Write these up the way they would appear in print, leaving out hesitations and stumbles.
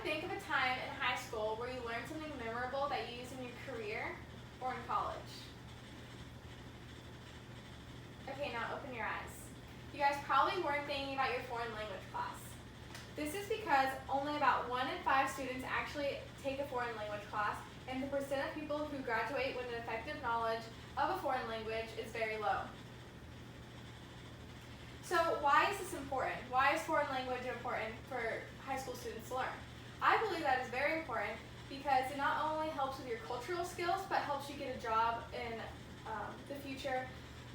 think of a time in high school where you learned something memorable that you use in your career or in college. Okay, now open your eyes. You guys probably weren't thinking about your foreign language class. This is because only about 1 in 5 students actually take a foreign language class, and the percent of people who graduate with an effective knowledge of a foreign language is very low. So why is this important? Why is foreign language important for high school students to learn? I believe that is very important because it not only helps with your cultural skills, but helps you get a job in the future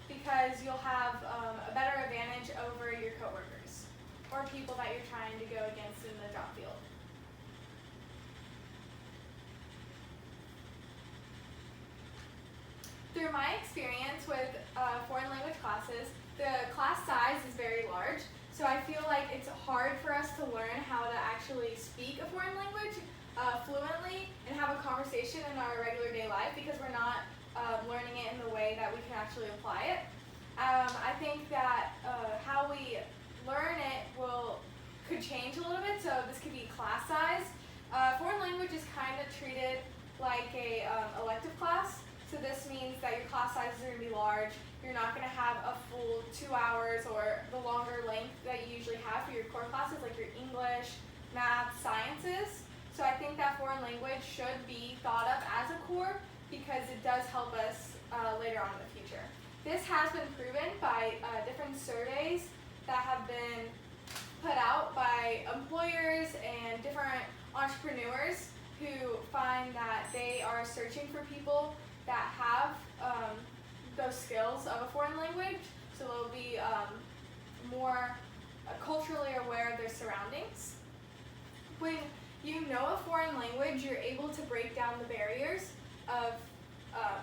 because you'll have a better advantage over your coworkers or people that you're trying to go against in the job field. Through my experience with foreign language classes, the class size is very large, so I feel like it's hard for us to learn how to actually speak a foreign language fluently and have a conversation in our regular day life because we're not learning it in the way that we can actually apply it. I think that how we learn it could change a little bit, so this could be class size. Foreign language is kind of treated like a elective class. So this means that your class sizes are going to be large. You're not going to have a full 2 hours or the longer length that you usually have for your core classes like your English, math, sciences. So I think that foreign language should be thought of as a core because it does help us later on in the future. This has been proven by different surveys that have been put out by employers and different entrepreneurs who find that they are searching for people that have those skills of a foreign language, so they'll be more culturally aware of their surroundings. When you know a foreign language, you're able to break down the barriers of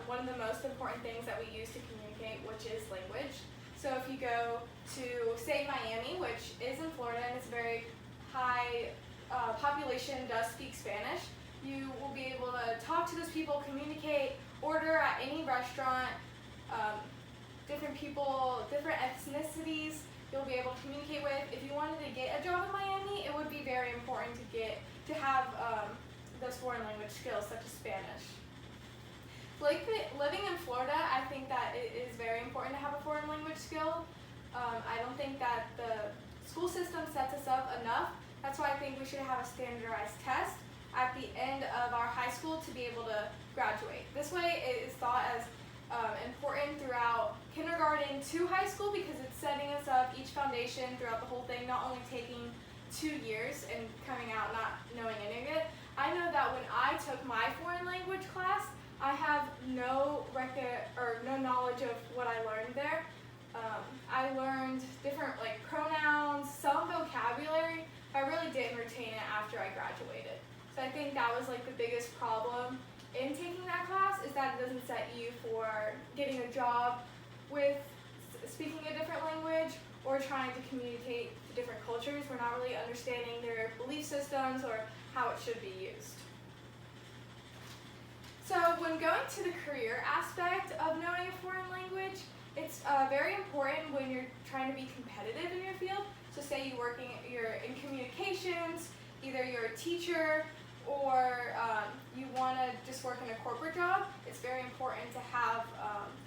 one of the most important things that we use to communicate, which is language. So if you go to, say, Miami, which is in Florida and it's a very high population does speak Spanish, you will be able to talk to those people, communicate, order at any restaurant, different people, different ethnicities you'll be able to communicate with. If you wanted to get a job in Miami, it would be very important to have those foreign language skills such as Spanish. Living in Florida, I think that it is very important to have a foreign language skill. I don't think that the school system sets us up enough. That's why I think we should have a standardized test at the end of our high school to be able to graduate. This way it is thought as important throughout kindergarten to high school because it's setting us up each foundation throughout the whole thing, not only taking 2 years and coming out not knowing any of it. I know that when I took my foreign language class, I have no knowledge of what I learned there. I learned different pronouns, some vocabulary, but I really didn't retain it after I graduated. So I think that was the biggest problem in taking that class is that it doesn't set you for getting a job with speaking a different language or trying to communicate to different cultures. We're not really understanding their belief systems or how it should be used. So when going to the career aspect of knowing a foreign language, it's very important when you're trying to be competitive in your field. So say you're in communications, either you're a teacher or you want to just work in a corporate job, it's very important to have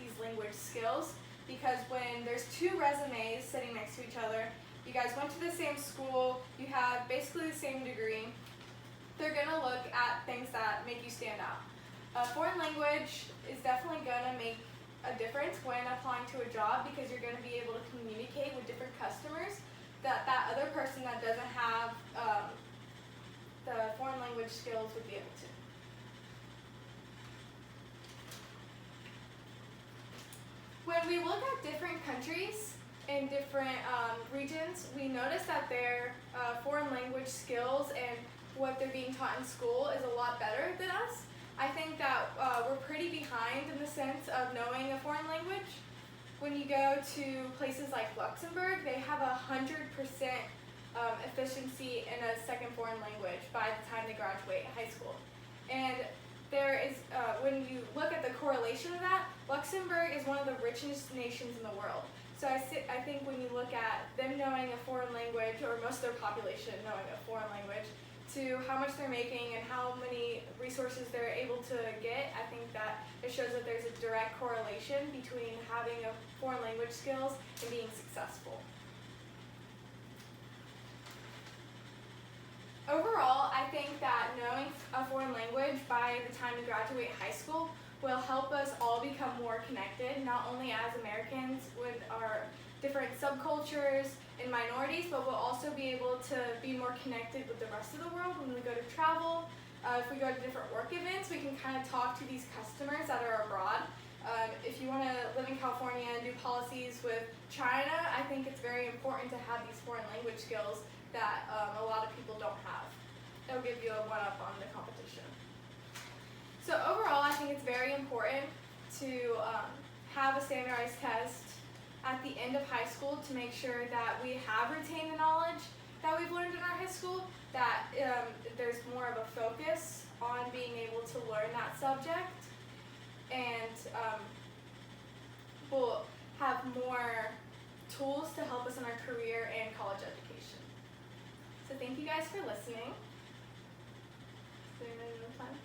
these language skills because when there's 2 resumes sitting next to each other, you guys went to the same school, you have basically the same degree, they're going to look at things that make you stand out. Foreign language is definitely going to make a difference when applying to a job because you're going to be able to communicate with different customers that other person that doesn't have the foreign language skills would be able to. When we look at different countries in different regions, we notice that their foreign language skills and what they're being taught in school is a lot better than us. I think that we're pretty behind in the sense of knowing a foreign language. When you go to places like Luxembourg, they have 100% efficiency in a second foreign language by the time they graduate high school. And there is, when you look at the correlation of that, Luxembourg is one of the richest nations in the world. So I think when you look at them knowing a foreign language, or most of their population knowing a foreign language, to how much they're making and how many resources they're able to get, I think that it shows that there's a direct correlation between having a foreign language skills and being successful. Overall, I think that knowing a foreign language by the time you graduate high school will help us all become more connected, not only as Americans with our different subcultures and minorities, but we'll also be able to be more connected with the rest of the world when we go to travel. If we go to different work events, we can kind of talk to these customers that are abroad. If you want to live in California and do policies with China, I think it's very important to have these foreign language skills that a lot of people don't have. It'll give you a one-up on the competition. So overall, I think it's very important to have a standardized test at the end of high school to make sure that we have retained the knowledge that we've learned in our high school, that there's more of a focus on being able to learn that subject, and we'll have more tools to help us in our career and college education. So thank you guys for listening. Is there another time?